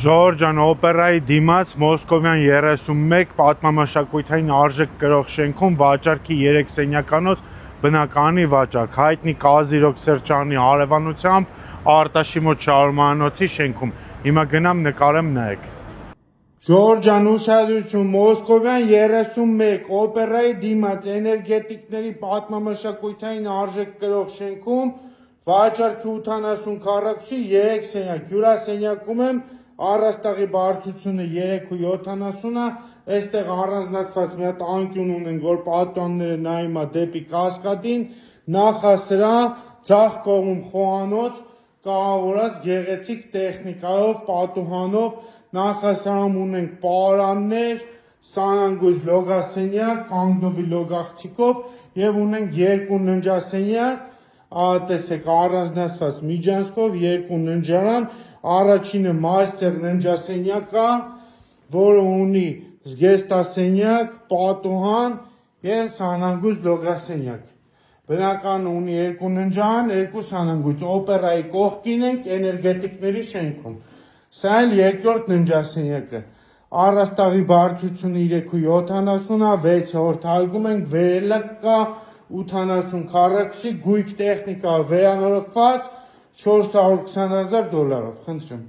Ժորժան օպերայի դիմաց Մոսկովյան 31 պատմամշակութային արժեք կրող շենքում վաճառքի 3 սենյականոց բնակարանի վաճառք, հայտնի Կազիրոկ սրճարանի հարևանությամբ Արտաշիմոտ շարմանոցի շենքում։ Հիմա գնամ նկարեմ, նայեք։ Ժորժան ուշադրություն, Մոսկովյան 31 օպերայի դիմաց էներգետիկների պատմամշակութային արժեք կրող շենքում վաճառքի 80 քառակուսի 3 սենյակ, հյուրասենյակում եմ առաստաղի բարձրությունը 3.70-ը, այստեղ առանձնացված մի հատ անկյուն ունենք, որ պատուհանները նայում է դեպի Կասկադին, նախասրահ, ձախ կողմում խոհանոց, կահավորած գեղեցիկ տեխնիկայով, պատուհանով, նախասրահում ունենք պարաններ, սանանգույց լոգասենյակ, կանգնովի լոգաղցիկով եւ ունենք երկու ննջասենյակ, տեսեք առանձնացված միջանցքով, երկու ննջարան, առաջինը մաստեր ննջասենյակ է, որը ունի զգեստասենյակ, պատուհան եւ սանանգույց լոգասենյակ։ Բնակարանը ունի երկու ննջարան, երկու սանանգույց, օպերայի կողքին ենք էներգետիկների շենքում։ Սա էլ երկրորդ ննջասենյակը։ Առաստաղի բարձրությունը 3.70-ը, 6-րդ հարգում ենք, վերելակ կա 80 քառակուսի, գույք տեխնիկա վերանորոգված $420,000, խնդրեմ։